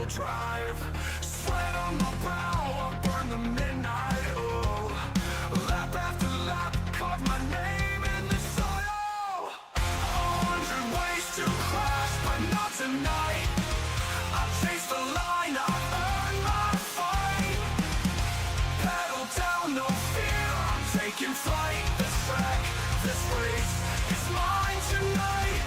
all-wheel drive. Sweat on my brow, I burn the midnight oil. Lap after lap, carve my name in the soil. 100 ways to crash, but not tonight. I chase the line, I earn my fight. Pedal down, no fear, I'm taking flight. This track, this race is mine tonight.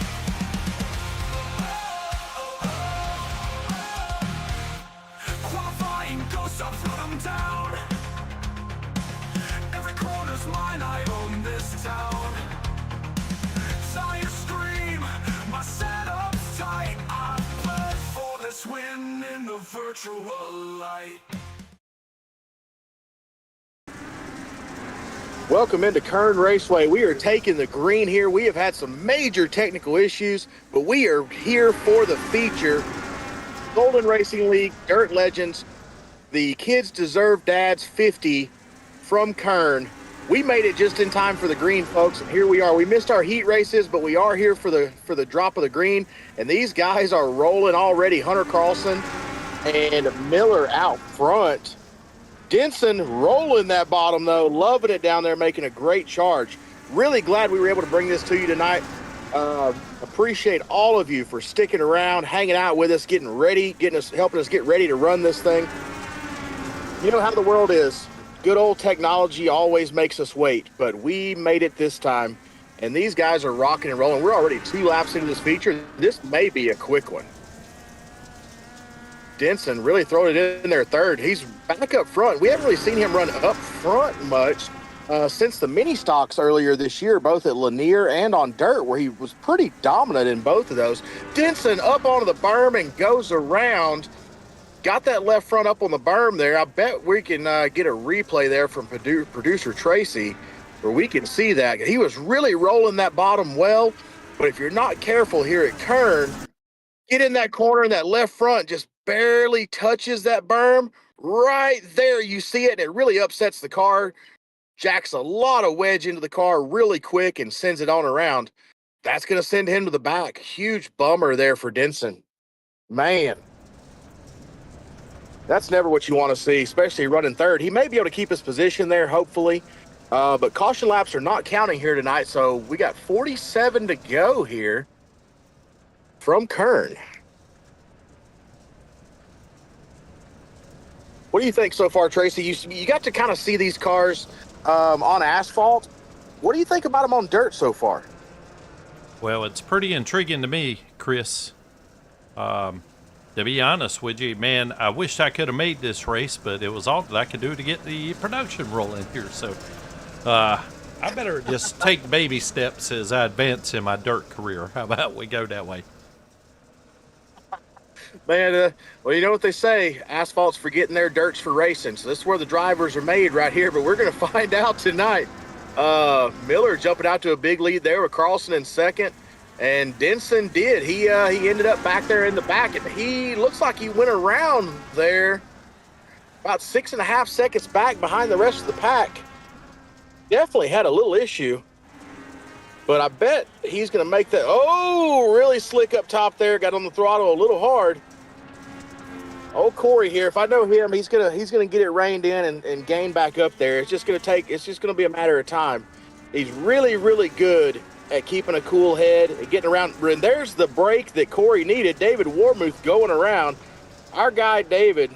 Qualifying ghosts, I'll throw them down. Every corner's mine, I own this town. Sire scream, my setup's tight. I bled for this win in the virtual light. Welcome into Kern Raceway. We are taking the green here. We have had some major technical issues, but we are here for the feature. Golden Racing League Dirt Legends, the Kids Deserve Dads 50 from Kern. We made it just in time for the green, folks. Here we are. We missed our heat races, but we are here for the drop of the green. And these guys are rolling already. Hunter Carlson and Miller out front. Denson rolling that bottom, though, loving it down there, making a great charge. Really glad we were able to bring this to you tonight. Appreciate all of you for sticking around, hanging out with us, getting ready, helping us get ready to run this thing. You know how the world is. Good old technology always makes us wait, but we made it this time, and these guys are rocking and rolling. We're already 2 laps into this feature. This may be a quick one. Denson really throwing it in there third. He's back up front. We haven't really seen him run up front much since the mini stocks earlier this year, both at Lanier and on dirt, where he was pretty dominant in both of those. Denson up onto the berm and goes around. Got that left front up on the berm there. I bet we can get a replay there from producer Tracy where we can see that. He was really rolling that bottom well, but if you're not careful here at Kern, get in that corner and that left front just barely touches that berm. Right there, you see it, and it really upsets the car. Jacks a lot of wedge into the car really quick and sends it on around. That's going to send him to the back. Huge bummer there for Denson. Man, that's never what you want to see, especially running third. He may be able to keep his position there, hopefully, but caution laps are not counting here tonight, so we got 47 to go here from Kern. What do you think so far, Tracy? You got to kind of see these cars on asphalt. What do you think about them on dirt so far? Well, it's pretty intriguing to me, Chris. To be honest with you, man, I wish I could have made this race, but it was all that I could do to get the production rolling here. So I better just take baby steps as I advance in my dirt career. How about we go that way? Man, well, you know what they say, asphalt's for getting there, dirt's for racing. So this is where the drivers are made right here, but we're going to find out tonight. Miller jumping out to a big lead there with Carlson in second, and Denson did. He ended up back there in the back, and he looks like he went around there about 6.5 seconds back behind the rest of the pack. Definitely had a little issue. But I bet he's going to make that. Oh, really slick up top there. Got on the throttle a little hard. Oh, Corey here. If I know him, he's gonna get it reined in and gain back up there. It's just gonna be a matter of time. He's really, really good at keeping a cool head and getting around. And there's the break that Corey needed. David Warmuth going around. Our guy David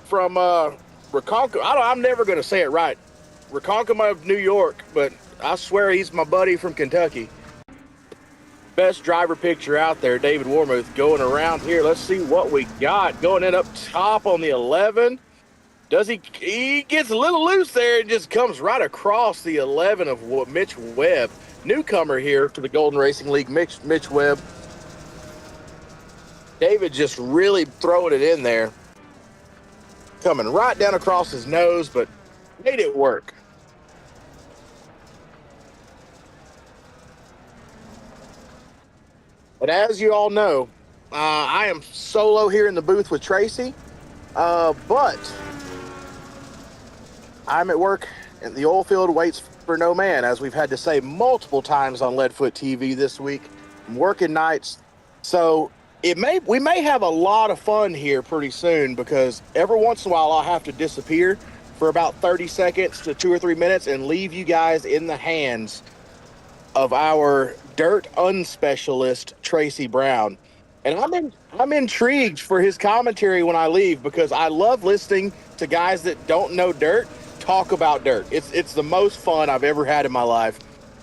from Ronkonkoma. I'm never gonna say it right. Ronkonkoma of New York, but I swear he's my buddy from Kentucky. Best driver picture out there, David Warmuth going around here. Let's see what we got. Going in up top on the 11. He gets a little loose there and just comes right across the 11 of Mitch Webb. Newcomer here to the Golden Racing League, Mitch Webb. David just really throwing it in there. Coming right down across his nose, but made it work. But as you all know, I am solo here in the booth with Tracy, but I'm at work and the oil field waits for no man, as we've had to say multiple times on Leadfoot TV this week. I'm working nights, so We may have a lot of fun here pretty soon, because every once in a while I'll have to disappear for about 30 seconds to 2 or 3 minutes and leave you guys in the hands of our dirt unspecialist Tracy Brown. And I'm intrigued for his commentary when I leave, because I love listening to guys that don't know dirt talk about dirt. It's the most fun I've ever had in my life.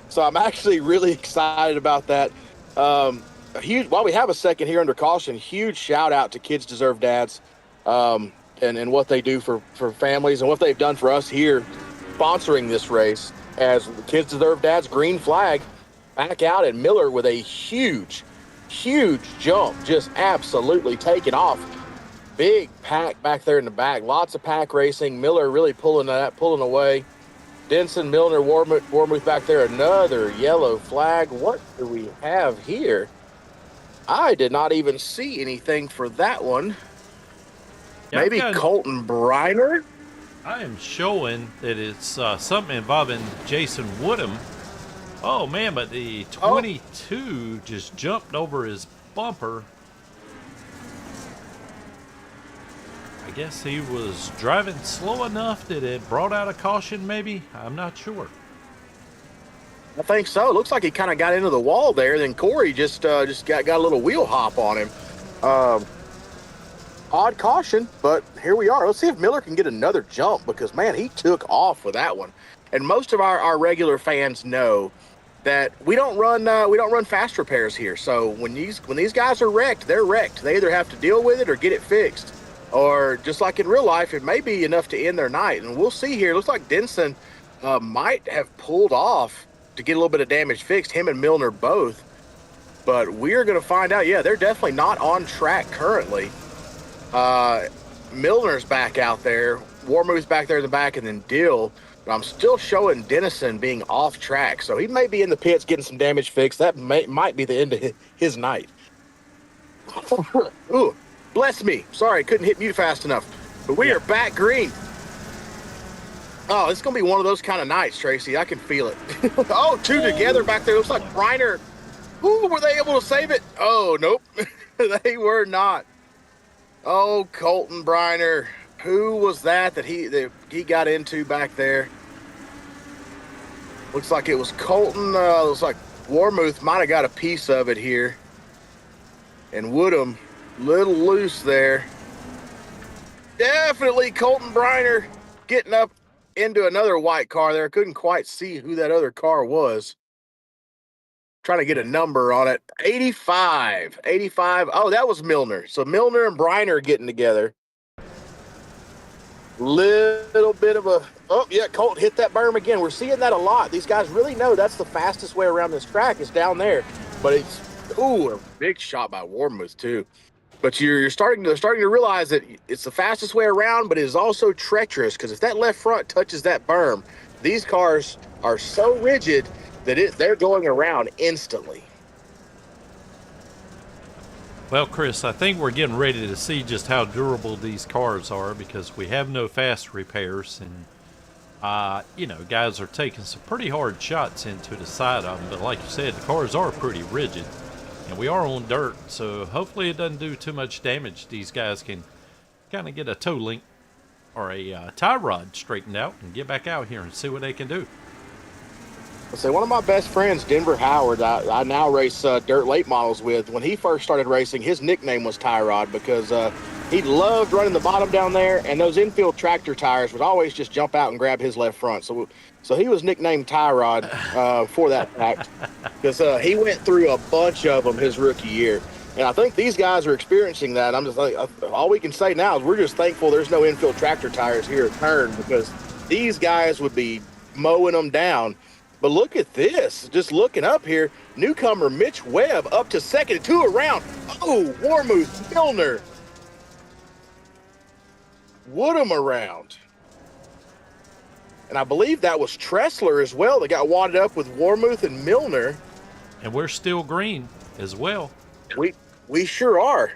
So I'm actually really excited about that. While we have a second here under caution, huge shout out to Kids Deserve Dads, and what they do for families, and what they've done for us here sponsoring this race, as Kids Deserve Dads green flag back out at Miller with a huge jump, just absolutely taking off. Big pack back there in the back, lots of pack racing. Miller really pulling away. Denson, Milner, Warmuth back there, another yellow flag. What do we have here? I did not even see anything for that one. Yeah, Maybe Colton Briner? I am showing that it's something involving Jason Woodham. Oh, man, but the 22 just jumped over his bumper. I guess he was driving slow enough that it brought out a caution, maybe? I'm not sure. I think so. It looks like he kind of got into the wall there. Then Corey just got a little wheel hop on him. Odd caution, but here we are. Let's see if Miller can get another jump, because, man, he took off with that one. And most of our regular fans know that we don't run fast repairs here. So when these guys are wrecked, they're wrecked. They either have to deal with it or get it fixed. Or just like in real life, it may be enough to end their night. And we'll see here. It looks like Denson might have pulled off to get a little bit of damage fixed, him and Milner both. But we're going to find out. Yeah, they're definitely not on track currently. Milner's back out there. Warmuth's back there in the back, and then Dill. But I'm still showing Dennison being off track. So he may be in the pits getting some damage fixed. That might be the end of his night. Ooh, bless me. Sorry, couldn't hit mute fast enough. But we are back green. Oh, it's going to be one of those kind of nights, Tracy. I can feel it. Oh, two together back there. Looks like Briner. Ooh, were they able to save it? Oh, nope. They were not. Oh, Colton Briner. Who was that he got into back there? Looks like it was Colton. Looks like Warmuth might have got a piece of it here. And Woodham, little loose there. Definitely Colton Briner getting up into another white car there. Couldn't quite see who that other car was. Trying to get a number on it. 85. Oh, that was Milner. So Milner and Briner getting together. Little bit of a, oh yeah, Colt hit that berm again. We're seeing that a lot. These guys really know that's the fastest way around this track is down there. But it's, ooh, a big shot by Warmuth too. But they're starting to realize that it's the fastest way around, but it is also treacherous, because if that left front touches that berm, these cars are so rigid that they're going around instantly. Well, Chris, I think we're getting ready to see just how durable these cars are, because we have no fast repairs, and guys are taking some pretty hard shots into the side of them. But like you said, the cars are pretty rigid, and we are on dirt, so hopefully it doesn't do too much damage. These guys can kind of get a tow link or a tie rod straightened out and get back out here and see what they can do. Let's say one of my best friends, Denver Howard, I now race dirt late models with. When he first started racing, his nickname was Tie Rod, because he loved running the bottom down there, and those infield tractor tires would always just jump out and grab his left front. So he was nicknamed Tie Rod for that fact, because he went through a bunch of them his rookie year. And I think these guys are experiencing that. I'm just like, all we can say now is we're just thankful there's no infield tractor tires here at Kern, because these guys would be mowing them down. But look at this. Just looking up here, newcomer Mitch Webb up to second, 2 around. Oh, Warmuth, Milner. Woodham around. And I believe that was Tressler as well that got wadded up with Warmuth and Milner. And we're still green as well. We sure are.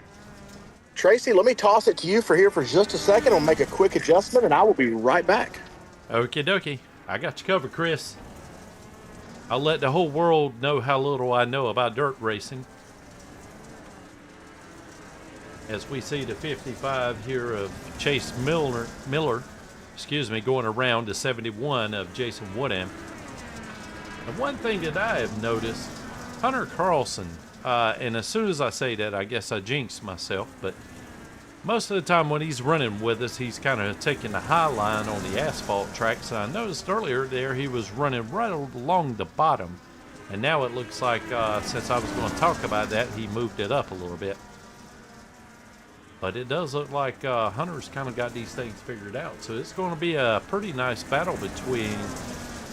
Tracy, let me toss it to you for just a second. I'll make a quick adjustment, and I will be right back. Okie dokie. I got you covered, Chris. I'll let the whole world know how little I know about dirt racing. as we see the 55 here of Chase Miller, excuse me, going around to 71 of Jason Woodham. And one thing that I have noticed, Hunter Carlson, and as soon as I say that, I guess I jinxed myself, but most of the time when he's running with us, he's kind of taking the high line on the asphalt tracks. And I noticed earlier there he was running right along the bottom. And now it looks like, since I was going to talk about that, he moved it up a little bit. But it does look like Hunter's kind of got these things figured out. So it's going to be a pretty nice battle between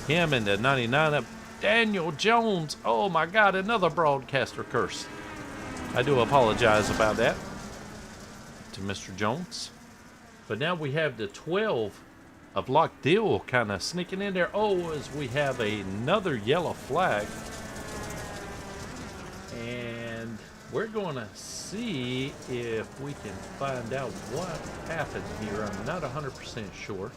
him and the 99 of Daniel Jones. Oh my God, another broadcaster curse. I do apologize about that to Mr. Jones. But now we have the 12 of Lockdill kind of sneaking in there. Oh, as we have another yellow flag. And we're going to see if we can find out what happened here. I'm not 100% sure.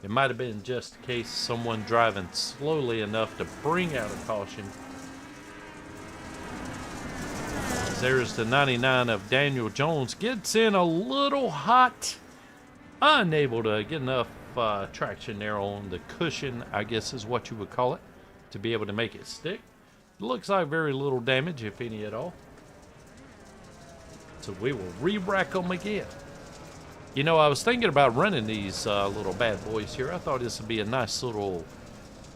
It might have been just in case someone driving slowly enough to bring out a caution. There's the 99 of Daniel Jones. Gets in a little hot. Unable to get enough traction there on the cushion, I guess is what you would call it, to be able to make it stick. It looks like very little damage, if any at all. So we will re-rack them again. You know, I was thinking about running these little bad boys here. I thought this would be a nice little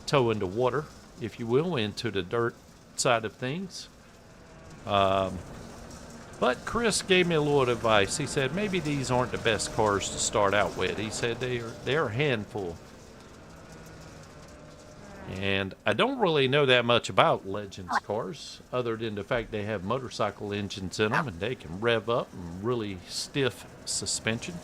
toe into water, if you will, into the dirt side of things. But Chris gave me a little advice. He said maybe these aren't the best cars to start out with. He said they're a handful. And I don't really know that much about Legends cars, other than the fact they have motorcycle engines in them and they can rev up and really stiff suspension.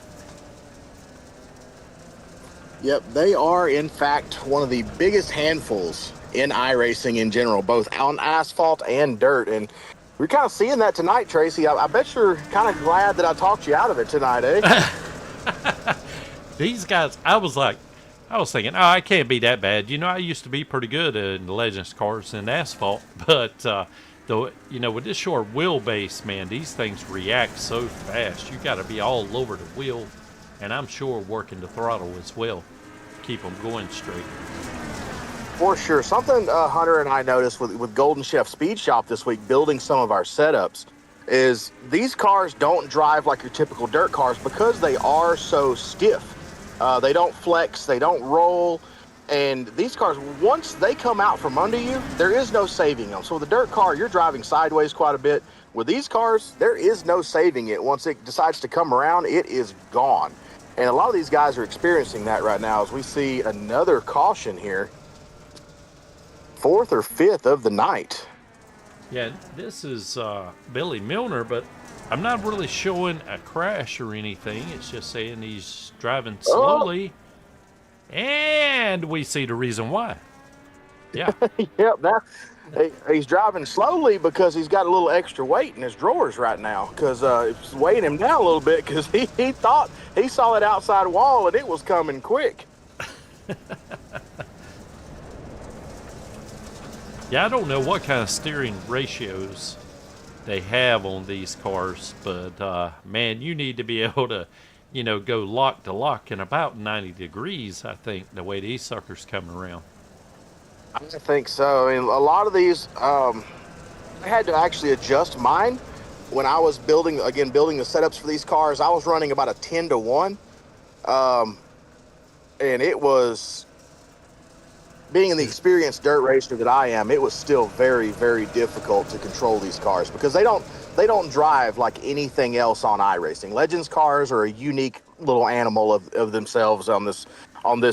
Yep, they are in fact one of the biggest handfuls in iRacing in general, both on asphalt and dirt. And we're kind of seeing that tonight, Tracy. I bet you're kind of glad that I talked you out of it tonight, eh? These guys, I was thinking, oh, I can't be that bad. You know, I used to be pretty good in Legends cars and asphalt, but with this short wheelbase, man, these things react so fast. You got to be all over the wheel, and I'm sure working the throttle as well, keep them going straight. For sure. Something Hunter and I noticed with Golden Chef Speed Shop this week, building some of our setups, is these cars don't drive like your typical dirt cars because they are so stiff. They don't flex, they don't roll, and these cars, once they come out from under you, there is no saving them. So with a dirt car, you're driving sideways quite a bit. With these cars, there is no saving it. Once it decides to come around, it is gone. And a lot of these guys are experiencing that right now as we see another caution here. 4th or 5th of the night. Yeah, this is Billy Milner, but I'm not really showing a crash or anything. It's just saying he's driving slowly. And we see the reason why. Yeah. Yep, he's driving slowly because he's got a little extra weight in his drawers right now, because it's weighing him down a little bit because he thought he saw that outside wall and it was coming quick. Yeah, I don't know what kind of steering ratios they have on these cars, but man, you need to be able to, go lock to lock in about 90 degrees, I think, the way these suckers come around. I think so. I mean, a lot of these, I had to actually adjust mine when I was building the setups for these cars. I was running about a 10-to-1, and it was, being in the experienced dirt racer that I am, it was still very, very difficult to control these cars because they don't drive like anything else on iRacing. Legends cars are a unique little animal of themselves on this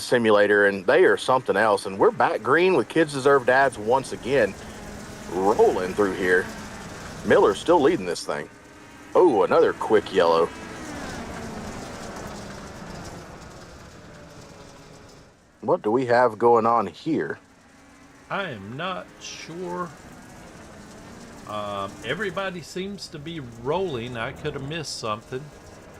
simulator, and they are something else. And we're back green with Kids Deserve Dads once again, rolling through here. Miller's still leading this thing. Oh, another quick yellow. What do we have going on here? I am not sure. Everybody seems to be rolling. I could have missed something.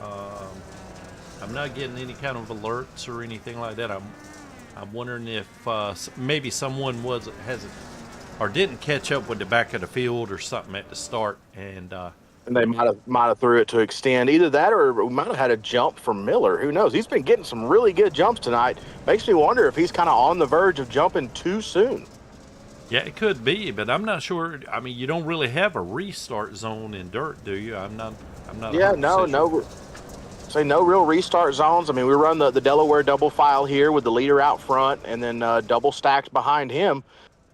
I'm not getting any kind of alerts or anything like that. I'm wondering if maybe someone didn't catch up with the back of the field or something at the start, and And they might have threw it to extend. Either that, or we might have had a jump from Miller. Who knows? He's been getting some really good jumps tonight. Makes me wonder if he's kind of on the verge of jumping too soon. Yeah, it could be, but I'm not sure. I mean, you don't really have a restart zone in dirt, do you? I'm not. Yeah, 100% sure. no. Say no real restart zones. I mean, we run the Delaware double file here with the leader out front, and then double stacked behind him.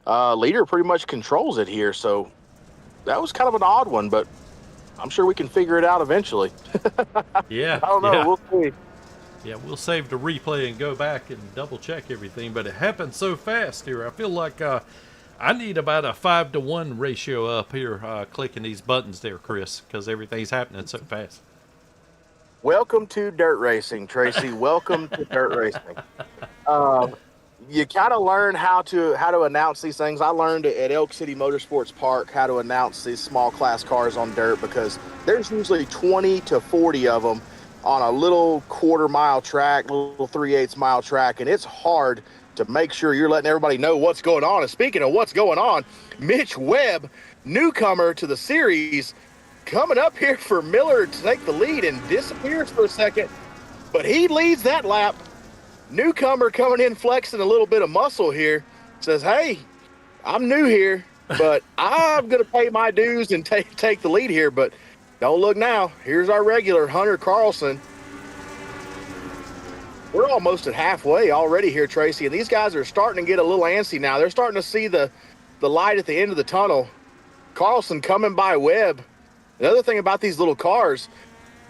Leader pretty much controls it here, so that was kind of an odd one, but I'm sure we can figure it out eventually. Yeah, I don't know. yeah. We'll see. Yeah, we'll save the replay and go back and double check everything, but it happened so fast here. I feel like I need about a 5-to-1 ratio up here clicking these buttons there, Chris, because everything's happening so fast. Welcome to dirt racing, Tracy. Welcome to dirt racing. You kind of learn how to announce these things. I learned at Elk City Motorsports Park how to announce these small class cars on dirt, because there's usually 20 to 40 of them on a little quarter-mile track, little 3/8 mile track, and it's hard to make sure you're letting everybody know what's going on. And speaking of what's going on, Mitch Webb, newcomer to the series, coming up here for Miller to take the lead and disappears for a second, but he leads that lap. Newcomer coming in flexing a little bit of muscle here, says, hey, I'm new here, but I'm going to pay my dues and take the lead here. But don't look now. Here's our regular, Hunter Carlson. We're almost at halfway already here, Tracy, and these guys are starting to get a little antsy now. They're starting to see the light at the end of the tunnel. Carlson coming by Webb. Another thing about these little cars,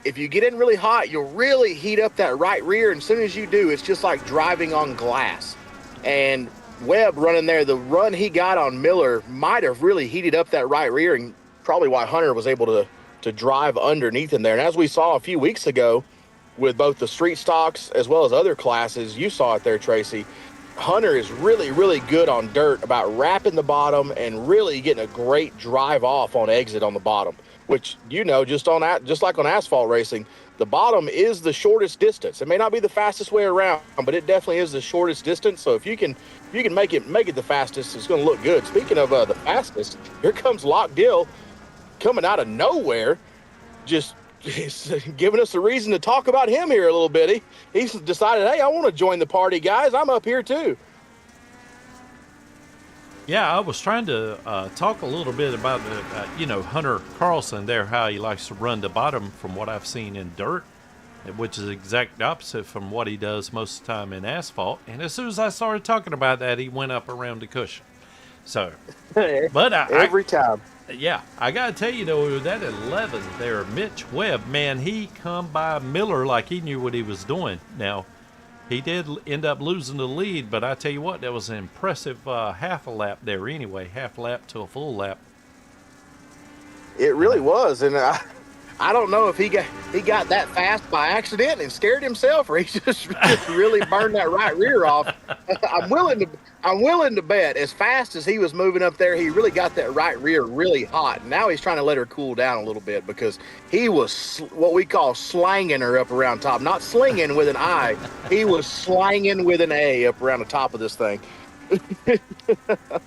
if you get in really hot, you'll really heat up that right rear, and as soon as you do, it's just like driving on glass. And Webb running there, the run he got on Miller might have really heated up that right rear, and probably why Hunter was able to drive underneath him there. And as we saw a few weeks ago with both the street stocks as well as other classes, you saw it there, Tracy, Hunter is really, really good on dirt about wrapping the bottom and really getting a great drive off on exit on the bottom, which, you know, just like on asphalt racing, the bottom is the shortest distance. It may not be the fastest way around, but it definitely is the shortest distance. So if you can make it the fastest, it's going to look good. Speaking of the fastest, here comes Lock Dill coming out of nowhere, just giving us a reason to talk about him here a little bit. He's decided, hey, I want to join the party, guys. I'm up here too. Yeah, I was trying to talk a little bit about Hunter Carlson there, how he likes to run the bottom from what I've seen in dirt, which is the exact opposite from what he does most of the time in asphalt. And as soon as I started talking about that, he went up around the cushion. So, but every time. Yeah, I got to tell you, though, that 11 there, Mitch Webb, man, he come by Miller like he knew what he was doing. Now, he did end up losing the lead, but I tell you what, that was an impressive half a lap there anyway, half lap to a full lap. It really was, and I don't know if he got that fast by accident and scared himself, or he just really burned that right rear off. I'm willing to bet as fast as he was moving up there, he really got that right rear really hot. Now he's trying to let her cool down a little bit, because he was what we call slanging her up around top. Not slinging with an I. He was slanging with an A up around the top of this thing.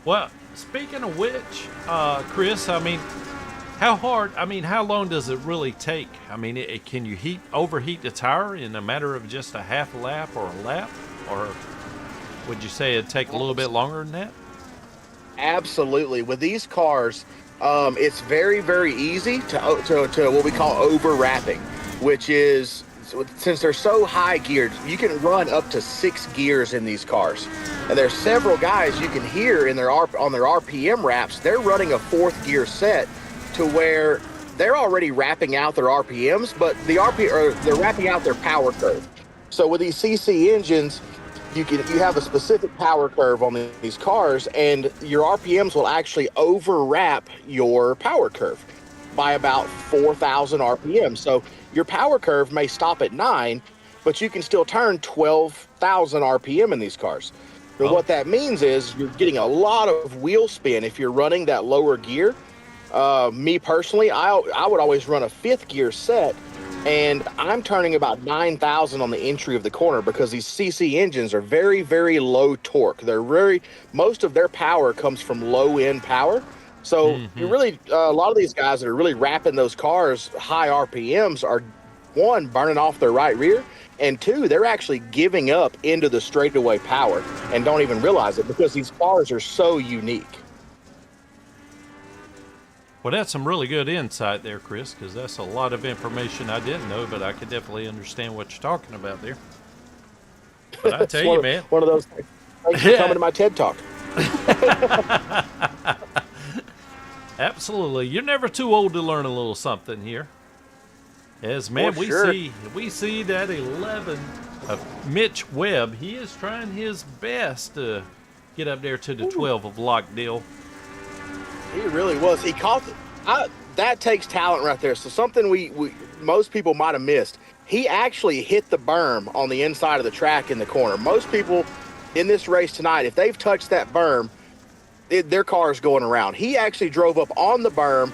Well, speaking of which, Chris, I mean, how long does it really take? I mean, can you overheat the tire in a matter of just a half a lap or a lap? Or would you say it'd take a little bit longer than that? Absolutely. With these cars, it's very, very easy to what we call over wrapping, which is, since they're so high geared, you can run up to 6 gears in these cars. And there's several guys you can hear on their RPM wraps, they're running a 4th gear set to where they're already wrapping out their RPMs, but they're wrapping out their power curve. So with these CC engines, you have a specific power curve on these cars, and your RPMs will actually overwrap your power curve by about 4,000 RPM. So your power curve may stop at 9, but you can still turn 12,000 RPM in these cars. And what that means is you're getting a lot of wheel spin if you're running that lower gear. Me personally, I would always run a 5th gear set, and I'm turning about 9,000 on the entry of the corner, because these CC engines are very, very low torque. Most of their power comes from low end power. So you Hmm. really, a lot of these guys that are really wrapping those cars high RPMs are, one, burning off their right rear, and two, they're actually giving up into the straightaway power and don't even realize it because these cars are so unique. Well, that's some really good insight there, Chris, because that's a lot of information I didn't know, but I could definitely understand what you're talking about there. But I It's tell you, man, one of those things. Thanks for coming yeah, to my TED Talk. absolutely. You're never too old to learn a little something here. As For man, sure. we see that 11 of Mitch Webb. He is trying his best to get up there to the 12 of Lockdale. He really was. He caught that takes talent right there. So something we most people might have missed. He actually hit the berm on the inside of the track in the corner. Most people in this race tonight, if they've touched that berm, their car is going around. He actually drove up on the berm,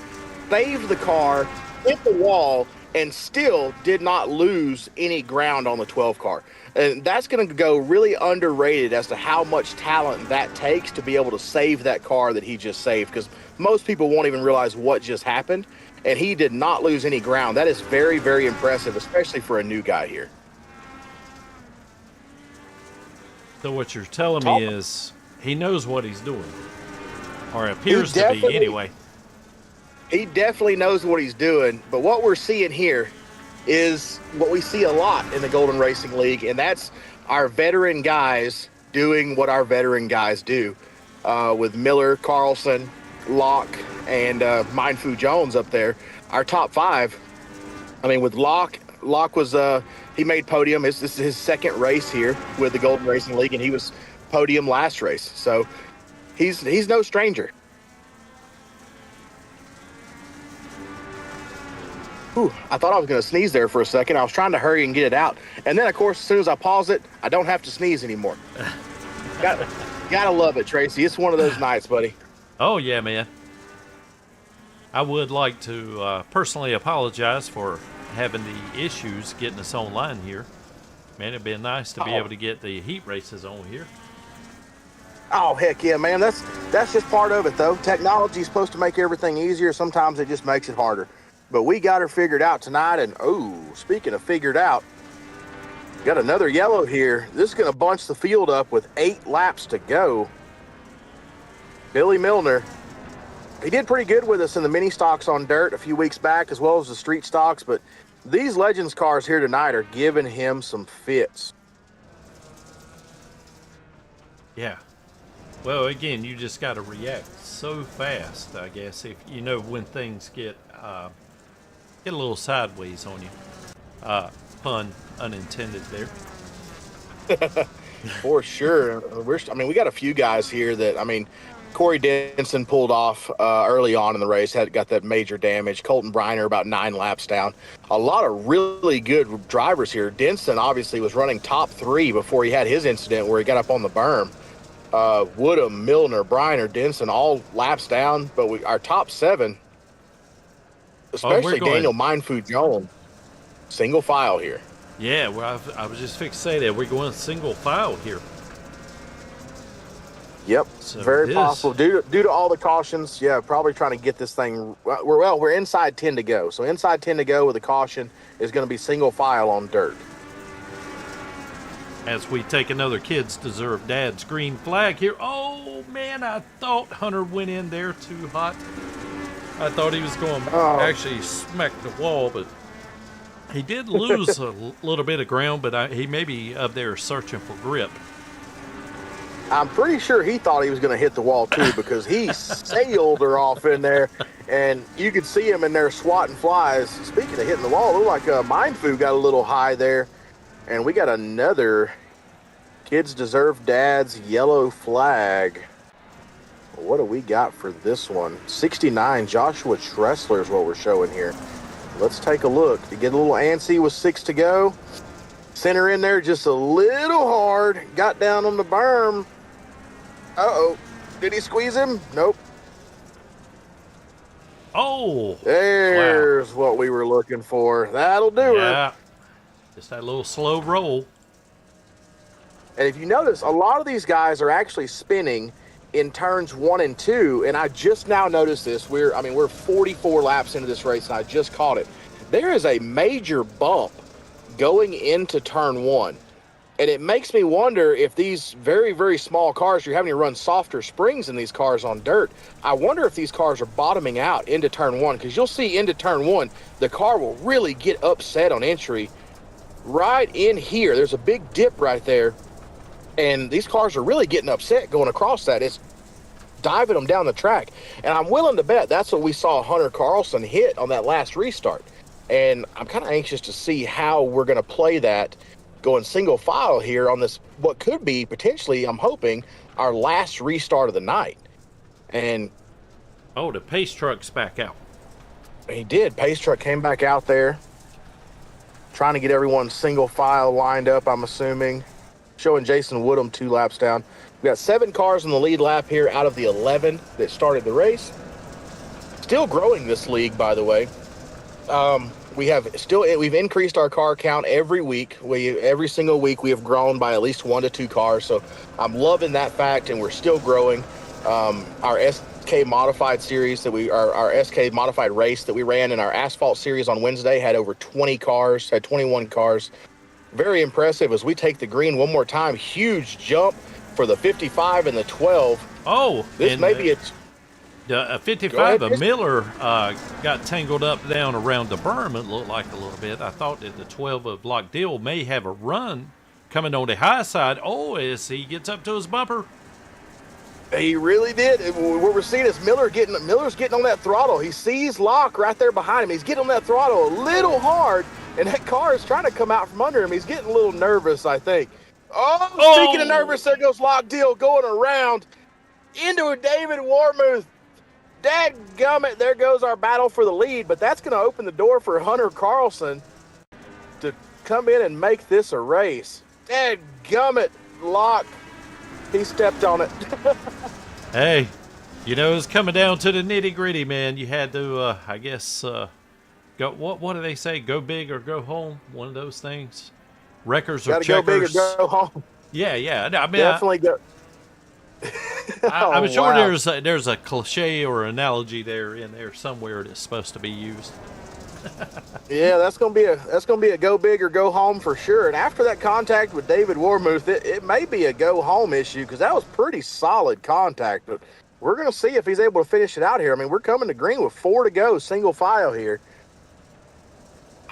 saved the car, hit the wall, and still did not lose any ground on the 12 car. And that's going to go really underrated as to how much talent that takes to be able to save that car that he just saved, because most people won't even realize what just happened. And he did not lose any ground. That is very, very impressive, especially for a new guy here. So what you're telling Talk. me is he knows what he's doing, or He appears to be definitely, anyway. he definitely knows what he's doing. But what we're seeing here is what we see a lot in the Golden Racing League, and that's our veteran guys doing what our veteran guys do, with Miller, Carlson, Locke, and Mindfu Jones up there. Our top five. I mean, with Locke was he made podium. This is his second race here with the Golden Racing League, and he was podium last race. So he's no stranger. Whew, I thought I was going to sneeze there for a second. I was trying to hurry and get it out. And then, of course, as soon as I pause it, I don't have to sneeze anymore. Gotta love it, Tracy. It's one of those nights, buddy. Oh yeah, man. I would like to personally apologize for having the issues getting us online here. Man, it'd be nice to be able to get the heat races on here. Oh, heck yeah, man. That's just part of it, though. Technology is supposed to make everything easier. Sometimes it just makes it harder. But we got her figured out tonight. And, oh, speaking of figured out, got another yellow here. This is going to bunch the field up with 8 laps to go. Billy Milner, he did pretty good with us in the mini stocks on dirt a few weeks back, as well as the street stocks. But these Legends cars here tonight are giving him some fits. Yeah. Well, again, you just got to react so fast, I guess, if you know when things get a little sideways on you. Pun unintended there. For sure. We got a few guys here that, Corey Denson pulled off early on in the race, got that major damage. Colton Briner about 9 laps down. A lot of really good drivers here. Denson obviously was running top 3 before he had his incident where he got up on the berm. Woodham, Milner, Briner, Denson, all laps down. But our top 7, especially Daniel Mindfu Jones, single file here. Yeah, well, I was just fixed to say that. We're going single file here. Yep, So very possible. Due to all the cautions, yeah, probably trying to get this thing. We're inside 10 to go. So inside 10 to go with a caution is going to be single file on dirt. As we take another Kids Deserve Dad's green flag here. Oh, man, I thought Hunter went in there too hot. I thought he was going to actually smack the wall, but he did lose a little bit of ground, but he may be up there searching for grip. I'm pretty sure he thought he was going to hit the wall, too, because he sailed her off in there, and you could see him in there swatting flies. Speaking of hitting the wall, it looked like Mindfu got a little high there, and we got another Kids Deserve Dad's yellow flag. What do we got for this one? 69, Joshua Tressler is what we're showing here. Let's take a look. To get a little antsy with 6 to go. Center in there just a little hard. Got down on the berm. Uh-oh. Did he squeeze him? Nope. Oh! There's what we were looking for. That'll do it. Yeah. Just that little slow roll. And if you notice, a lot of these guys are actually spinning in turns 1 and 2, and I just now noticed this. We're 44 laps into this race, and I just caught it. There is a major bump going into turn 1. And it makes me wonder if these very, very small cars, you're having to run softer springs in these cars on dirt. I wonder if these cars are bottoming out into turn 1, because you'll see into turn 1, the car will really get upset on entry right in here. There's a big dip right there. And these cars are really getting upset going across that. It's diving them down the track. And I'm willing to bet that's what we saw Hunter Carlson hit on that last restart. And I'm kind of anxious to see how we're going to play that going single file here on this, what could be potentially, I'm hoping, our last restart of the night. And Oh, the pace truck's back out. he did. Pace truck came back out there, trying to get everyone single file lined up, I'm assuming. Showing Jason Woodham 2 laps down. We got 7 cars in the lead lap here out of the 11 that started the race. Still growing this league, by the way. We've increased our car count every week. Every single week we have grown by at least 1 to 2 cars. So I'm loving that fact, and we're still growing. Our SK modified series our SK modified race that we ran in our asphalt series on Wednesday had over 21 cars. Very impressive as we take the green one more time. Huge jump for the 55 and the 12. Oh, This may be the 55 ahead, of Chris. Miller got tangled up down around the berm, it looked like a little bit. I thought that the 12 of Lockdill may have a run coming on the high side. Oh, as he gets up to his bumper. He really did. What we're seeing is Miller's getting on that throttle. He sees Locke right there behind him. He's getting on that throttle a little hard, and that car is trying to come out from under him. He's getting a little nervous, I think. Oh, speaking of nervous, there goes Lockdill going around into a David Warmuth. Dadgummit, there goes our battle for the lead, but that's going to open the door for Hunter Carlson to come in and make this a race. Dadgummit, Locke. He stepped on it. Hey, it's coming down to the nitty gritty, man. You had to, I guess, go. What do they say? Go big or go home. One of those things. Wreckers or Gotta checkers. go big or go home. Yeah. I mean, Definitely go. I'm sure wow. there's a cliche or analogy there in there somewhere that's supposed to be used. Yeah, that's gonna be a go big or go home for sure. And after that contact with David Warmuth, it may be a go home issue, because that was pretty solid contact. But we're gonna see if he's able to finish it out here. I mean, we're coming to green with 4 to go, single file here.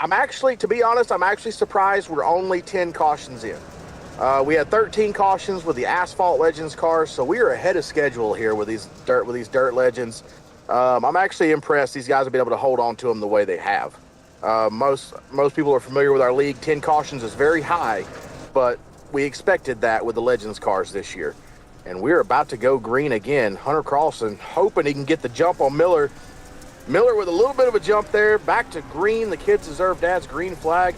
To be honest, I'm actually surprised we're only 10 cautions in. We had 13 cautions with the Asphalt Legends cars, so we are ahead of schedule here with these Dirt Legends. I'm actually impressed these guys have been able to hold on to them the way they have. Most people are familiar with our league. 10 cautions is very high, but we expected that with the Legends cars this year. And we're about to go green again. Hunter Carlson hoping he can get the jump on Miller. Miller with a little bit of a jump there. Back to green. The kids deserve Dad's green flag.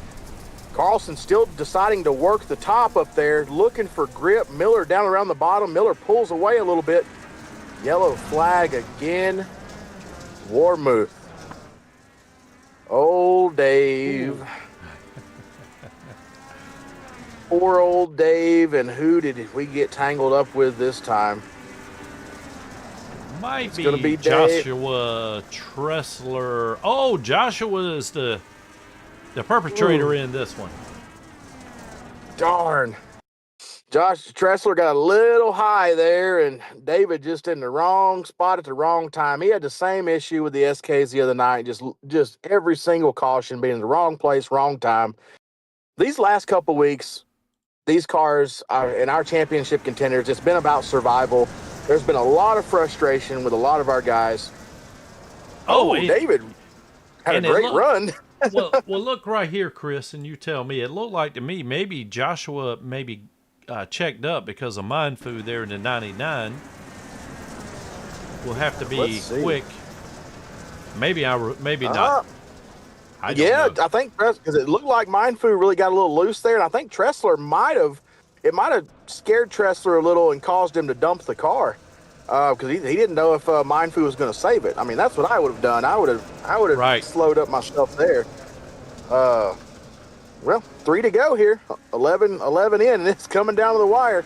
Carlson still deciding to work the top up there, looking for grip. Miller down around the bottom. Miller pulls away a little bit. Yellow flag again. Warmuth. Old Dave. Poor old Dave. And who did we get tangled up with this time? Might gonna be be Dave. Joshua Tressler. Oh, Joshua is the perpetrator in this one. Darn. Josh Tressler got a little high there, and David just in the wrong spot at the wrong time. He had the same issue with the SKs the other night, just every single caution being in the wrong place, wrong time. These last couple weeks, these cars are in our championship contenders. It's been about survival. There's been a lot of frustration with a lot of our guys. David had a great run. well, look right here, Chris, and you tell me. It looked like to me maybe Joshua checked up because of Mind Food there in the 99. We'll have to be quick. Maybe not. I don't know. I think because it looked like Mind Food really got a little loose there, and I think Tressler might have scared Tressler a little and caused him to dump the car because he didn't know if Mind Food was going to save it. I mean, that's what I would have done. I would have slowed up myself there. Well, 3 to go here. 11 in, and it's coming down to the wire.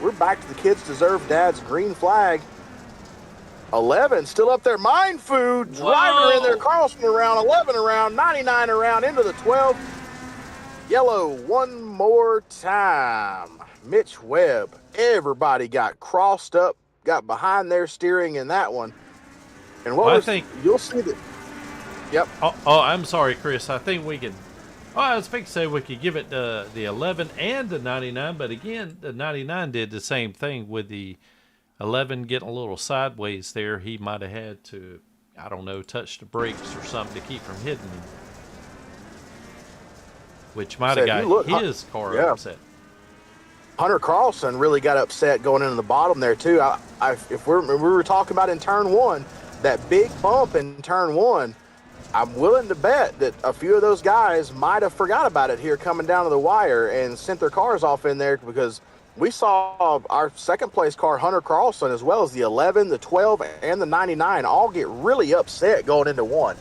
we're back to the kids deserve dad's green flag. 11 still up there. Mind Food driving her in there. Whoa! Carlson around, 11 around, 99 around, into the 12. Yellow one more time. Mitch Webb. Everybody got crossed up, got behind their steering in that one. And Well, I think. you'll see that. Yep. Oh, I'm sorry, Chris. I think we can. Oh, I was fixing to say we could give it the 11 and the 99, but again, the 99 did the same thing with the 11 getting a little sideways there. He might have had to, I don't know, touch the brakes or something to keep from hitting him, which might have got his car upset. Hunter Carlson really got upset going into the bottom there too. If we were talking about in turn one, that big bump in turn one, I'm willing to bet that a few of those guys might have forgot about it here coming down to the wire and sent their cars off in there, because we saw our second place car, Hunter Carlson, as well as the 11, the 12, and the 99 all get really upset going into one.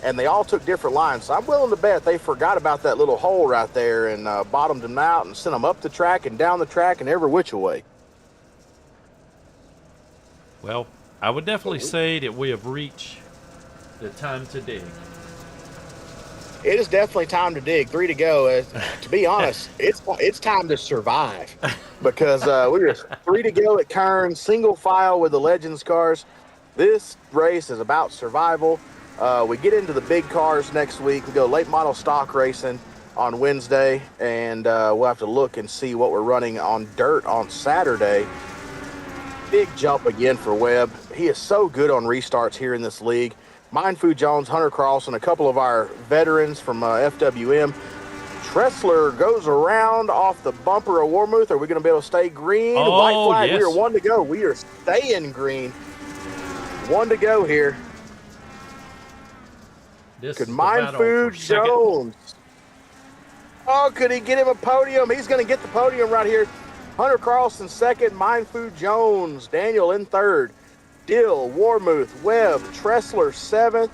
And they all took different lines. So I'm willing to bet they forgot about that little hole right there and bottomed them out and sent them up the track and down the track and every which way. Well, I would definitely say that we have reached the time to dig. It is definitely time to dig. 3 to go. To be honest, it's time to survive, because we're 3 to go at Kern, single file with the Legends cars. This race is about survival. We get into the big cars next week. We go late model stock racing on Wednesday, and we'll have to look and see what we're running on dirt on Saturday. Big jump again for Webb. He is so good on restarts here in this league. Mind Food Jones, Hunter Carlson, a couple of our veterans from FWM. Tressler goes around off the bumper of Warmouth. Are we going to be able to stay green? Oh, white flag. yes. We are 1 to go. We are staying green. 1 to go here. Could Mind Food Jones. Oh, could he get him a podium? He's going to get the podium right here. Hunter Carlson second, Mind Food Jones, Daniel in third. Dill, Warmouth, Webb, Tressler seventh.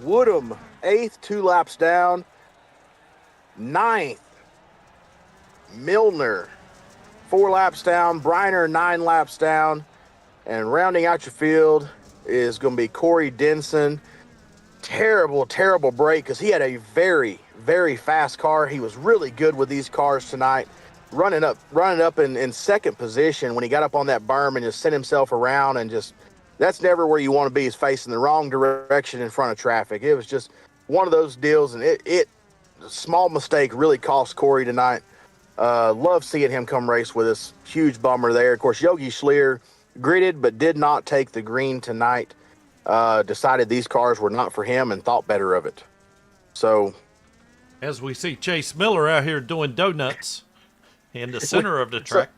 Woodham eighth, 2 laps down. Ninth, Milner 4 laps down. Briner 9 laps down. And rounding out your field is going to be Corey Denson. Terrible break, because he had a very, very fast car. He was really good with these cars tonight. Running up in second position when he got up on that berm and just sent himself around, and just, that's never where you want to be, is facing the wrong direction in front of traffic. It was just one of those deals, and it small mistake really cost Corey tonight. Love seeing him come race with us. Huge bummer there. Of course, Yogi Schleer gridded but did not take the green tonight. Decided these cars were not for him and thought better of it. So, as we see Chase Miller out here doing donuts in the center of the track.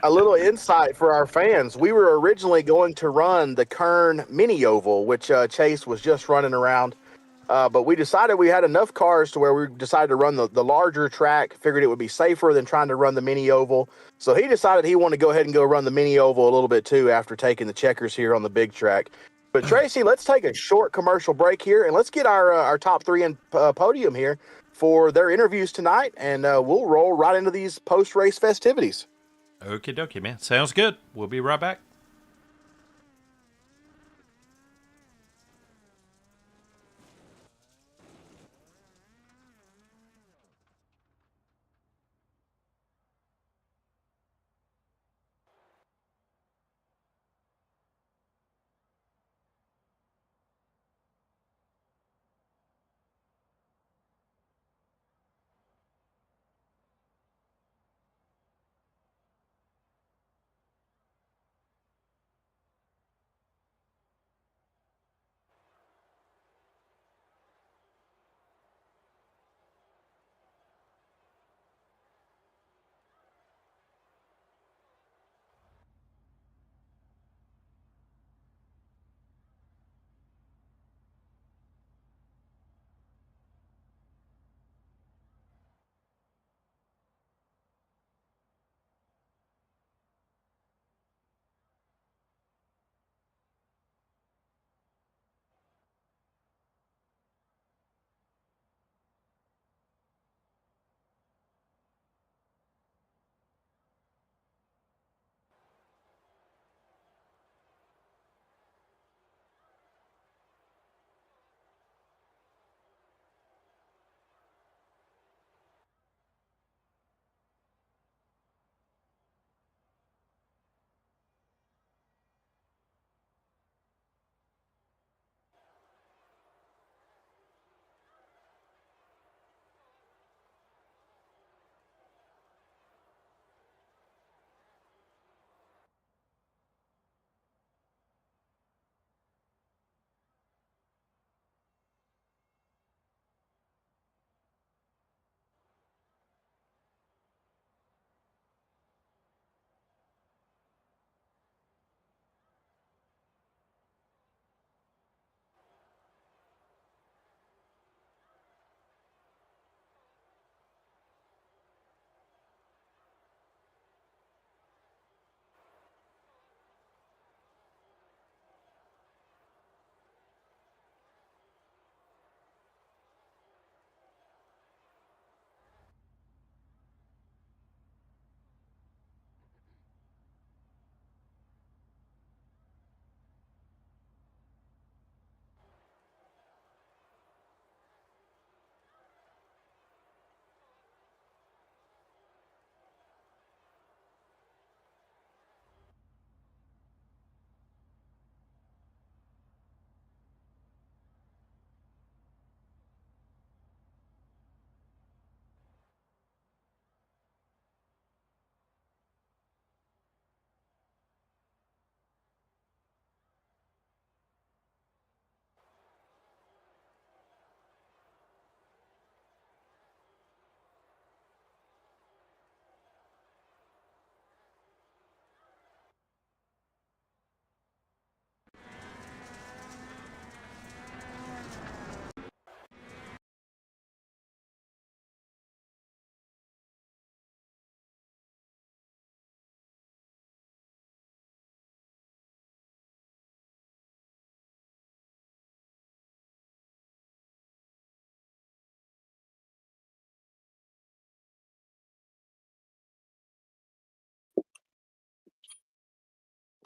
A little insight for our fans. We were originally going to run the Kern Mini Oval, which Chase was just running around. But we decided we had enough cars to where we decided to run the larger track. Figured it would be safer than trying to run the Mini Oval. So he decided he wanted to go ahead and go run the Mini Oval a little bit too after taking the checkers here on the big track. But Tracy, let's take a short commercial break here, and let's get our top 3 in podium here for their interviews tonight, and we'll roll right into these post-race festivities. Okie dokie, man. Sounds good. We'll be right back.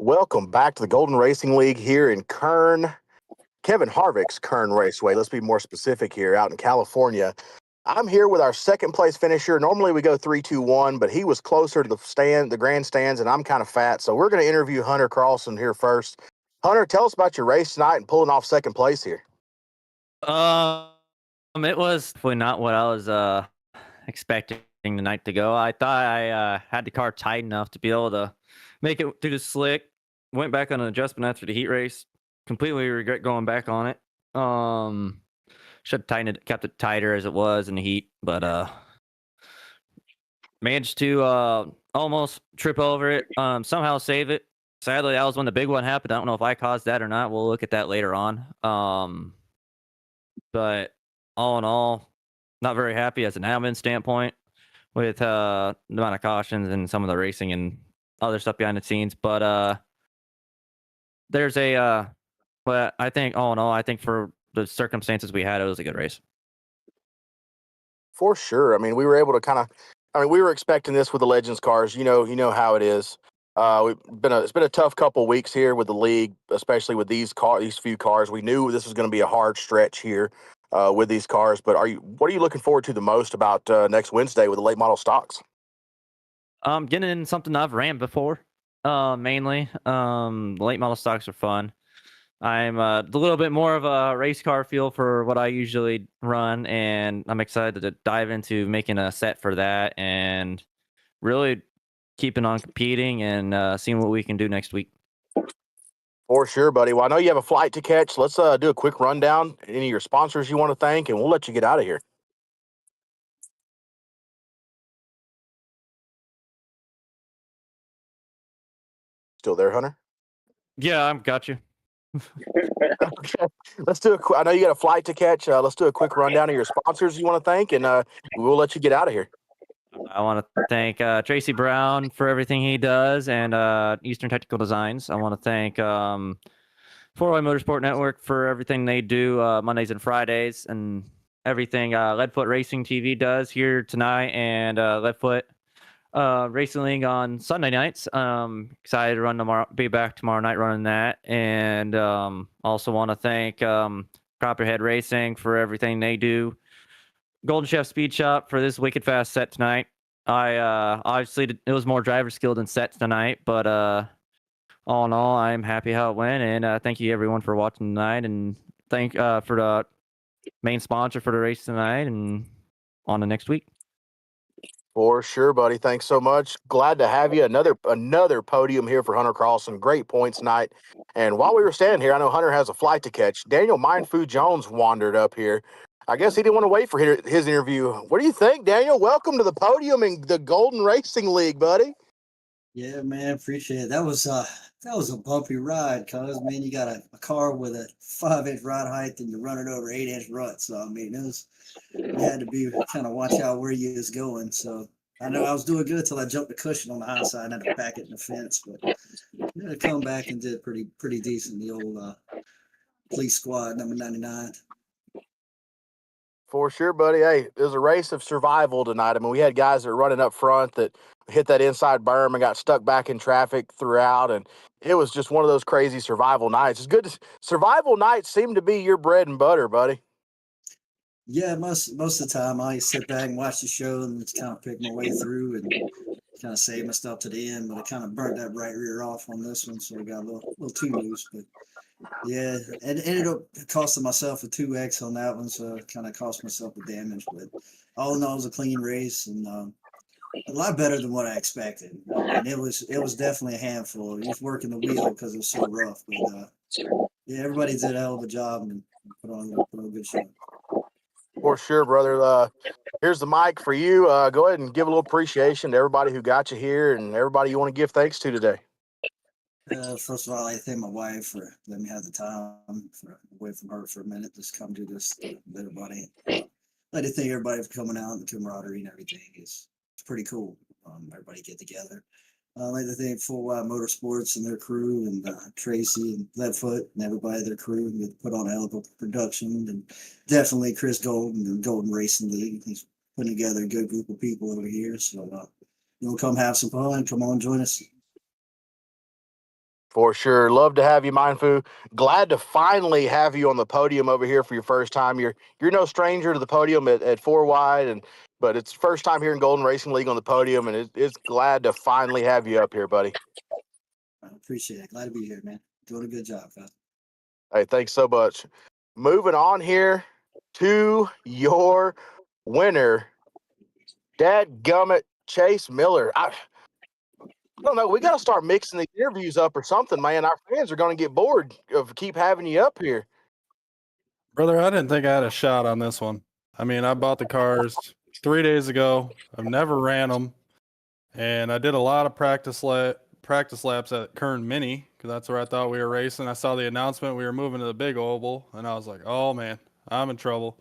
welcome back to the Golden Racing League here in Kern. Kevin Harvick's Kern Raceway. Let's be more specific here, out in California. I'm here with our second place finisher. Normally we go 3-2-1, but he was closer to the grandstands, and I'm kind of fat. So we're going to interview Hunter Carlson here first. Hunter, tell us about your race tonight and pulling off second place here. It was definitely not what I was expecting the night to go. I thought I had the car tight enough to be able to make it through the slick. Went back on an adjustment after the heat race. Completely regret going back on it. Should have kept it tighter as it was in the heat, but managed to almost trip over it. Somehow save it. Sadly, that was when the big one happened. I don't know if I caused that or not. We'll look at that later on. But all in all, not very happy as an admin standpoint with the amount of cautions and some of the racing and other stuff behind the scenes. But there's but I think all in all, I think for the circumstances we had, it was a good race. For sure. I mean, we were able to we were expecting this with the Legends cars. You know how it is. It's been a tough couple weeks here with the league, especially with these few cars. We knew this was going to be a hard stretch here with these cars. But what are you looking forward to the most about next Wednesday with the late model stocks? Getting in something I've ran before, mainly. The late model stocks are fun. I'm a little bit more of a race car feel for what I usually run, and I'm excited to dive into making a set for that and really keeping on competing and seeing what we can do next week. For sure, buddy. Well, I know you have a flight to catch. Let's do a quick rundown. Any of your sponsors you want to thank, and we'll let you get out of here. Still there, Hunter? Yeah, I've got you. Okay. Let's do I know you got a flight to catch. Let's do a quick rundown of your sponsors you want to thank, and we'll let you get out of here. I want to thank Tracy Brown for everything he does and Eastern Technical Designs. I want to thank Four-Way Motorsport Network for everything they do Mondays and Fridays and everything Leadfoot Racing TV does here tonight and Leadfoot Racing League on Sunday nights. Excited to run tomorrow, be back tomorrow night running that. And also want to thank Copperhead Racing for everything they do. Golden Chef Speed Shop for this wicked fast set tonight. I obviously it was more driver skill than sets tonight, but all in all, I'm happy how it went, and thank you everyone for watching tonight, and thank for the main sponsor for the race tonight, and on to next week. For sure, buddy. Thanks so much. Glad to have you. Another podium here for Hunter Carlson. Great points tonight. And while we were standing here, I know Hunter has a flight to catch. Daniel Mindfu Jones wandered up here. I guess he didn't want to wait for his interview. What do you think, Daniel? Welcome to the podium in the Golden Racing League, buddy. Yeah, man, appreciate it. That was a bumpy ride, cuz man, you got a car with a 5-inch rod height and you're running over 8-inch ruts. So I mean, you had to be kind of watch out where you was going. So I know I was doing good till I jumped the cushion on the high side and had to back it in the fence, but I come back and did pretty decent. The old police squad number 99. For sure, buddy. Hey, it was a race of survival tonight. I mean, we had guys that were running up front that hit that inside berm and got stuck back in traffic throughout, and it was just one of those crazy survival nights. It's good. Survival nights seem to be your bread and butter, buddy. Yeah, most of the time I sit back and watch the show and just kind of pick my way through and kind of save my stuff to the end, but I kind of burnt that right rear off on this one, so I got a little too loose. But yeah, and it ended up costing myself a 2X on that one, so it kind of cost myself the damage. But all in all, it was a clean race and a lot better than what I expected. And it was definitely a handful. Just working the wheel because it was so rough. But yeah, everybody did a hell of a job and put on a good show. For sure, brother. Here's the mic for you. Go ahead and give a little appreciation to everybody who got you here and everybody you want to give thanks to today. First of all, I thank my wife for letting me have the time away from her for a minute, just come do this bit about it. I'd like to thank everybody for coming out and the camaraderie and everything. It's pretty cool. Everybody get together. I'd like to thank Full Wide Motorsports and their crew and Tracy and Leadfoot and everybody, their crew, and put on a hell of a production. And definitely Chris Golden and Golden Racing League. He's putting together a good group of people over here. So you'll come have some fun. Come on, join us. For sure. Love to have you, Mindfu. Glad to finally have you on the podium over here for your first time. You're no stranger to the podium at four wide, but it's first time here in Golden Racing League on the podium, and it's glad to finally have you up here, buddy. I appreciate it. Glad to be here, man. Doing a good job, guys. Hey, thanks so much. Moving on here to your winner, dadgummit, Chase Miller. I don't know. We got to start mixing these interviews up or something, man. Our fans are going to get bored of keep having you up here. Brother, I didn't think I had a shot on this one. I mean, I bought the cars 3 days ago. I've never ran them, and I did a lot of practice laps at Kern Mini because that's where I thought we were racing. I saw the announcement we were moving to the big oval, and I was like, "Oh man, I'm in trouble."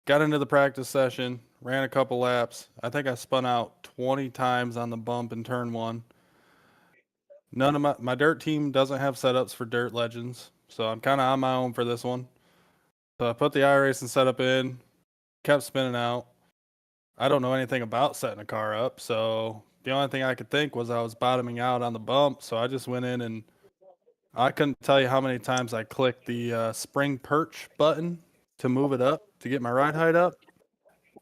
Got into the practice session, ran a couple laps. I think I spun out 20 times on the bump in turn 1. None of my dirt team doesn't have setups for Dirt Legends, so I'm kind of on my own for this one. So I put the iRacing setup in, kept spinning out. I don't know anything about setting a car up, so the only thing I could think was I was bottoming out on the bump, so I just went in and I couldn't tell you how many times I clicked the spring perch button to move it up, to get my ride height up.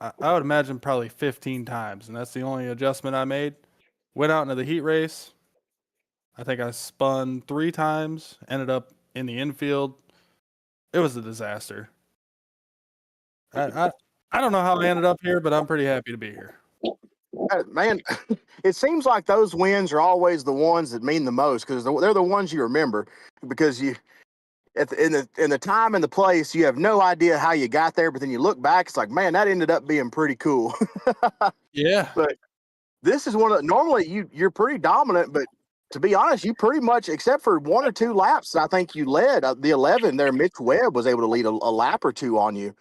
I would imagine probably 15 times, and that's the only adjustment I made. Went out into the heat race. I think I spun 3 times, ended up in the infield. It was a disaster. I don't know how I ended up here, but I'm pretty happy to be here. Man, it seems like those wins are always the ones that mean the most because they're the ones you remember. Because in the time and the place, you have no idea how you got there, but then you look back, it's like, man, that ended up being pretty cool. Yeah. But this is one of normally you're pretty dominant, but to be honest, you pretty much, except for 1 or 2 laps, I think you led the 11 there. Mitch Webb was able to lead a lap or 2 on you.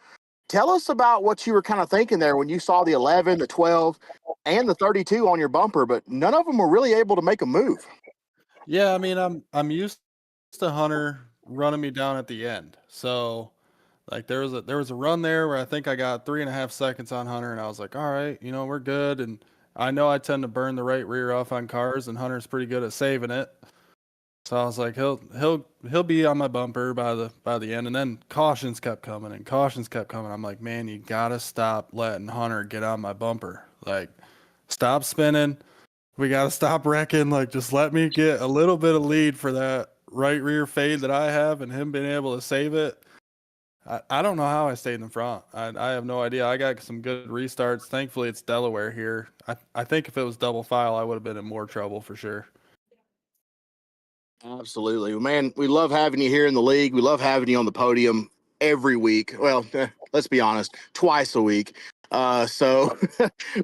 Tell us about what you were kind of thinking there when you saw the 11, the 12, and the 32 on your bumper, but none of them were really able to make a move. Yeah, I mean, I'm used to Hunter running me down at the end. So, like, there was a run there where I think I got 3.5 seconds on Hunter, and I was like, all right, we're good. And I know I tend to burn the right rear off on cars, and Hunter's pretty good at saving it. So I was like, he'll be on my bumper by the end, and then cautions kept coming and cautions kept coming. I'm like, man, you gotta stop letting Hunter get on my bumper. Like, stop spinning. We gotta stop wrecking. Like, just let me get a little bit of lead for that right rear fade that I have, and him being able to save it. I don't know how I stayed in front. I have no idea. I got some good restarts. Thankfully, it's Delaware here. I think if it was double file, I would have been in more trouble for sure. Absolutely. Man, we love having you here in the league. We love having you on the podium every week. Well, let's be honest, twice a week. So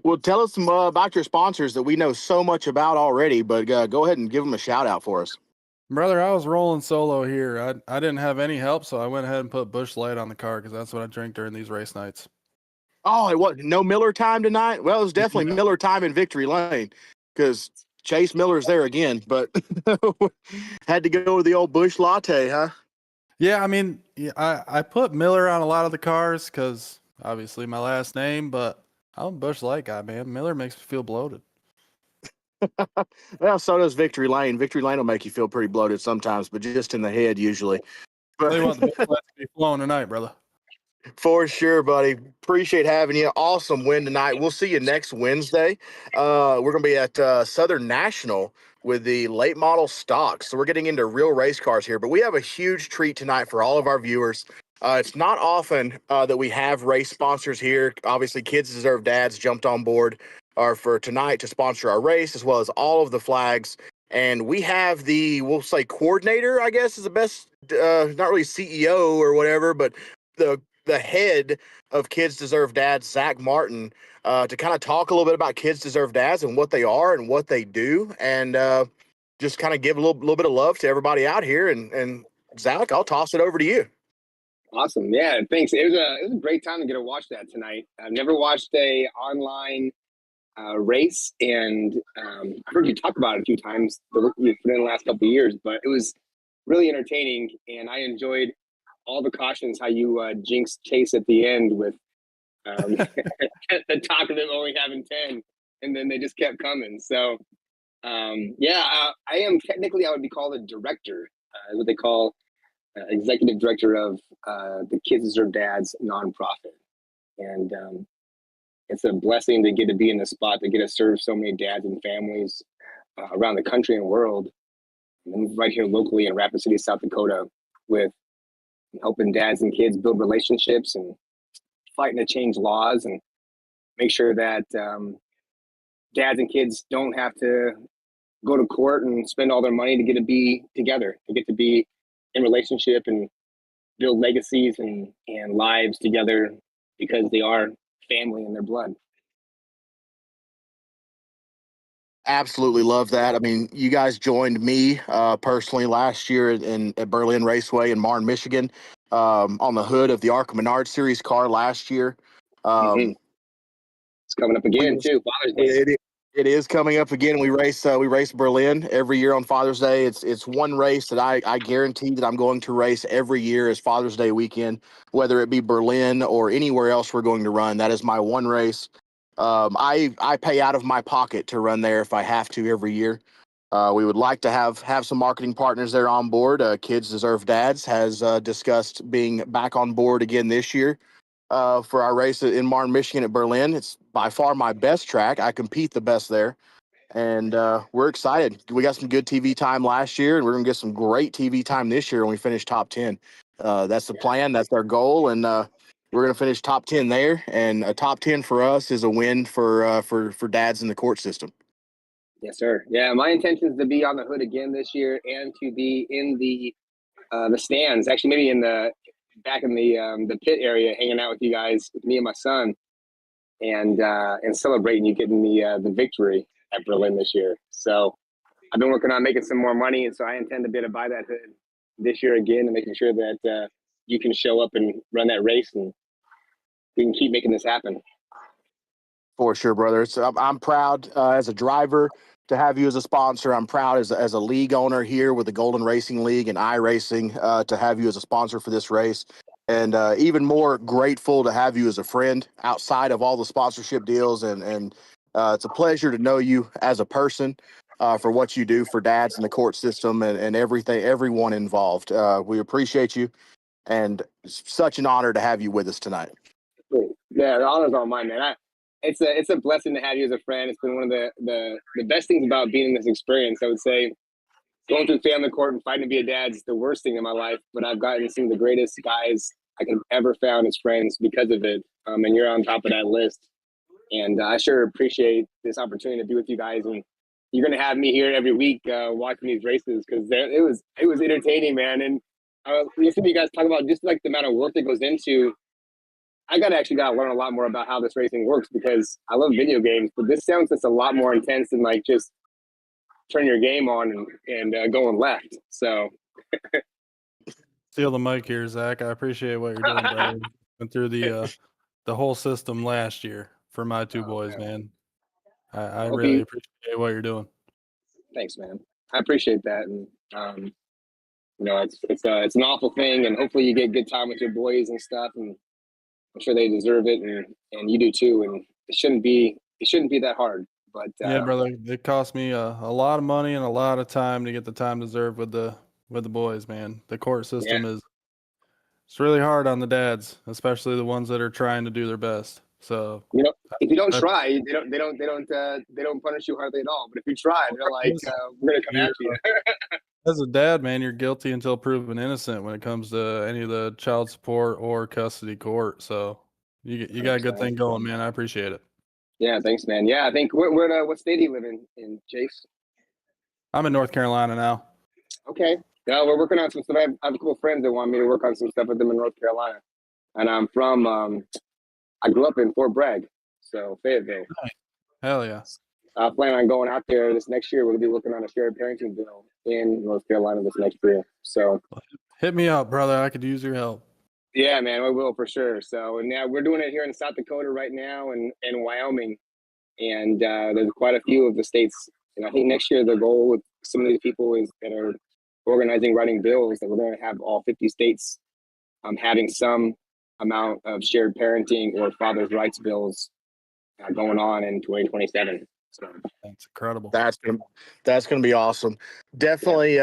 well, tell us some about your sponsors that we know so much about already, but go ahead and give them a shout out for us. Brother, I was rolling solo here. I didn't have any help, so I went ahead and put Busch Light on the car because that's what I drink during these race nights. Oh, it was no Miller time tonight? Well, it was definitely Miller time in Victory Lane because Chase Miller's there again, but had to go with the old Busch Latte, huh? Yeah, I mean, I put Miller on a lot of the cars because obviously my last name, but I'm a Busch Light guy, man. Miller makes me feel bloated. Well, so does Victory Lane. Victory Lane will make you feel pretty bloated sometimes, but just in the head usually. Tell you what, the Busch Light's be flowing tonight, brother. For sure, buddy. Appreciate having you. Awesome win tonight. We'll see you next Wednesday. We're going to be at Southern National with the late model stocks. So we're getting into real race cars here, but we have a huge treat tonight for all of our viewers. It's not often that we have race sponsors here. Obviously, Kids Deserve Dads jumped on board for tonight to sponsor our race, as well as all of the flags. And we have we'll say coordinator, I guess is the best, not really CEO or whatever, but the head of Kids Deserve Dads, Zach Martin, to kind of talk a little bit about Kids Deserve Dads and what they are and what they do, and just kind of give a little bit of love to everybody out here. And Zach, I'll toss it over to you. Awesome. Yeah, thanks. It was a great time to get to watch that tonight. I've never watched a online race, and I've heard you talk about it a few times within the last couple of years, but it was really entertaining, and I enjoyed all the cautions, how you jinxed Chase at the end with the talk of them only having 10, and then they just kept coming. So I am technically, I would be called a director, what they call executive director of the Kids Deserve Dads nonprofit. And it's a blessing to get to be in the spot, to get to serve so many dads and families around the country and world. And right here locally in Rapid City, South Dakota, with helping dads and kids build relationships and fighting to change laws and make sure that dads and kids don't have to go to court and spend all their money to get to be together, to get to be in relationship and build legacies and lives together because they are family in their blood. Absolutely love that. I mean, you guys joined me personally last year at Berlin Raceway in Marne, Michigan, on the hood of the Arca Menard Series car last year. It's coming up again too, Father's Day. It is coming up again. We race Berlin every year on Father's Day. It's one race that I guarantee that I'm going to race every year is Father's Day weekend, whether it be Berlin or anywhere else we're going to run. That is my one race. I pay out of my pocket to run there if I have to every year. We would like to have some marketing partners there on board. Kids Deserve Dads has discussed being back on board again this year for our race in Marne, Michigan at Berlin. It's by far my best track. I compete the best there. And we're excited. We got some good TV time last year, and we're going to get some great TV time this year when we finish top 10. That's the plan. That's our goal. And we're going to finish top 10 there. And a top 10 for us is a win for dads in the court system. Yes, sir. Yeah, my intention is to be on the hood again this year and to be in the stands. Actually, maybe back in the pit area, hanging out with you guys, with me and my son, and celebrating you getting the victory at Berlin this year. So I've been working on making some more money, and so I intend to be able to buy that hood this year again, and making sure that you can show up and run that race, and we can keep making this happen. For sure, brother. I'm proud as a driver to have you as a sponsor. I'm proud as a league owner here with the Golden Racing League and iRacing to have you as a sponsor for this race. And even more grateful to have you as a friend outside of all the sponsorship deals. And it's a pleasure to know you as a person for what you do for dads in the court system and everyone involved. We appreciate you, and it's such an honor to have you with us tonight. Yeah, the honor's all mine, man. It's a blessing to have you as a friend. It's been one of the best things about being in this experience. I would say going through family court and fighting to be a dad is the worst thing in my life, but I've gotten some of the greatest guys I could ever found as friends because of it. And you're on top of that list. And I sure appreciate this opportunity to be with you guys. And you're gonna have me here every week watching these races because it was entertaining, man. And listening to you guys talk about just like the amount of work that goes into. I got to learn a lot more about how this racing works because I love video games, but this sounds just a lot more intense than like just turn your game on and going left. So Steal the mic here, Zach. I appreciate what you're doing, brother. Went through the whole system last year for my two boys, man. I really appreciate what you're doing. Thanks, man. I appreciate that, and it's an awful thing, and hopefully you get good time with your boys and stuff, and I'm sure they deserve it, and you do too. And it shouldn't be that hard. But yeah, brother, it cost me a lot of money and a lot of time to get the time deserved with the boys, man. The court system it's really hard on the dads, especially the ones that are trying to do their best. So if you don't try, they don't punish you hardly at all. But if you try, they're like, we're gonna come after you. As a dad, man, you're guilty until proven innocent when it comes to any of the child support or custody court. So you got a good thing going, man. I appreciate it. Yeah, thanks, man. Yeah, I think what state do you live in, Chase? I'm in North Carolina now. Okay. Yeah, we're working on some stuff. I have a couple of friends that want me to work on some stuff with them in North Carolina. And I'm from I grew up in Fort Bragg, so Fayetteville. Hell yeah. I plan on going out there this next year. We're gonna be working on a shared parenting bill in North Carolina this next year. So hit me up, brother. I could use your help. Yeah, man, we will for sure. So, and now we're doing it here in South Dakota right now and Wyoming. And there's quite a few of the states. And I think next year the goal with some of these people that are organizing, writing bills, that we're going to have all 50 states having some amount of shared parenting or father's rights bills going on in 2027. So That's incredible. That's gonna be awesome. Definitely,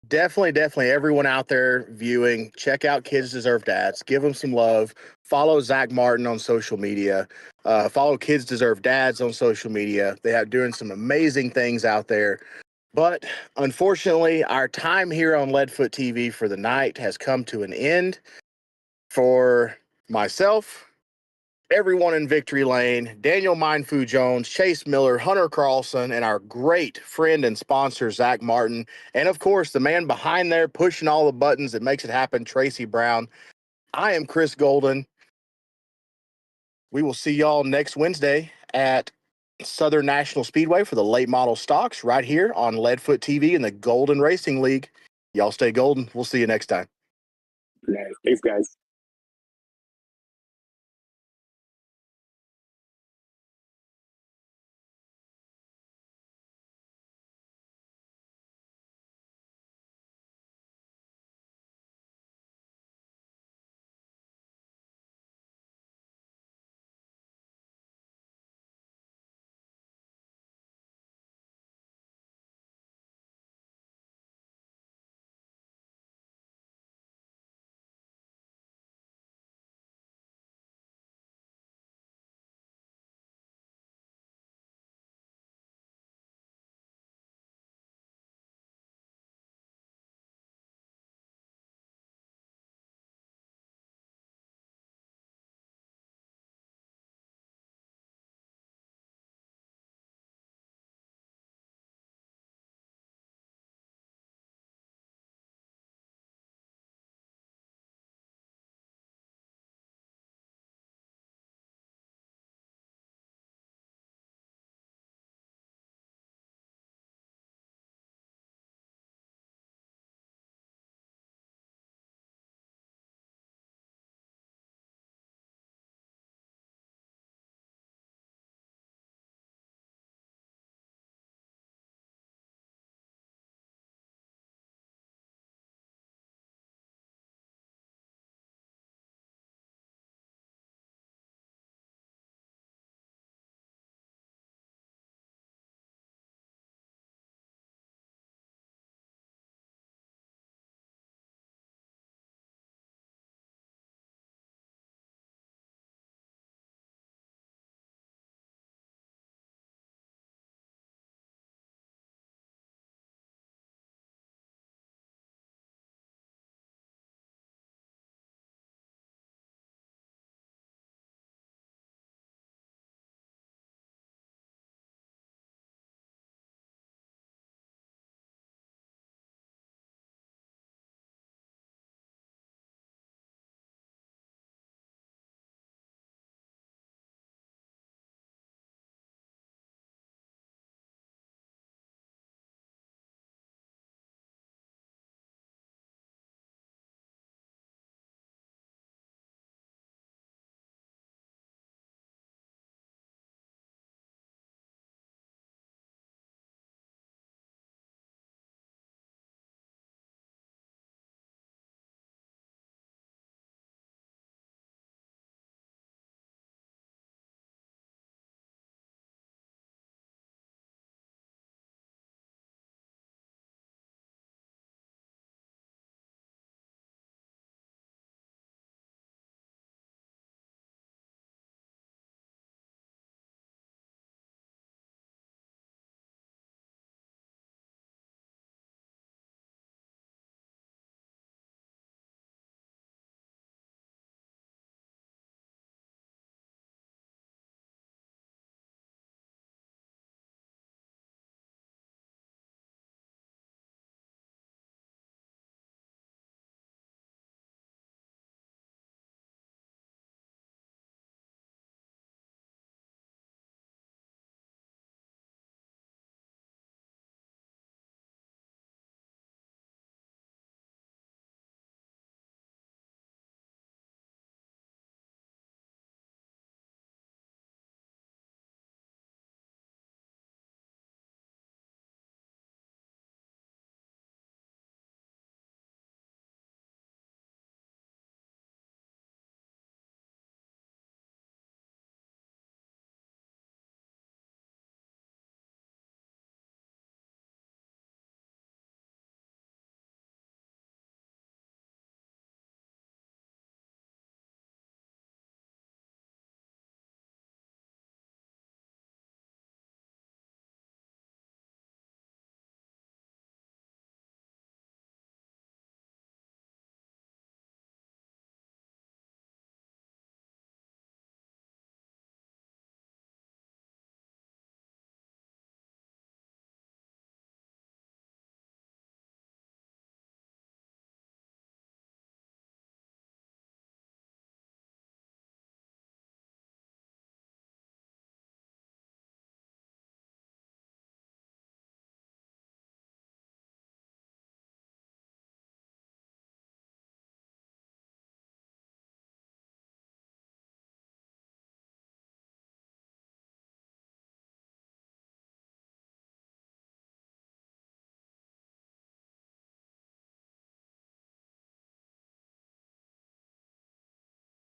definitely everyone out there viewing, check out Kids Deserve Dads. Give them some love. Follow Zach Martin on social media. Follow Kids Deserve Dads on social media. They are doing some amazing things out there. But unfortunately, our time here on Leadfoot TV for the night has come to an end. For myself, everyone in Victory Lane, Daniel Mindfu Jones, Chase Miller, Hunter Carlson, and our great friend and sponsor, Zach Martin. And of course, the man behind there pushing all the buttons that makes it happen, Tracy Brown. I am Chris Golden. We will see y'all next Wednesday at Southern National Speedway for the late model stocks right here on Leadfoot TV in the Golden Racing League. Y'all stay golden. We'll see you next time. nice. Thanks, guys.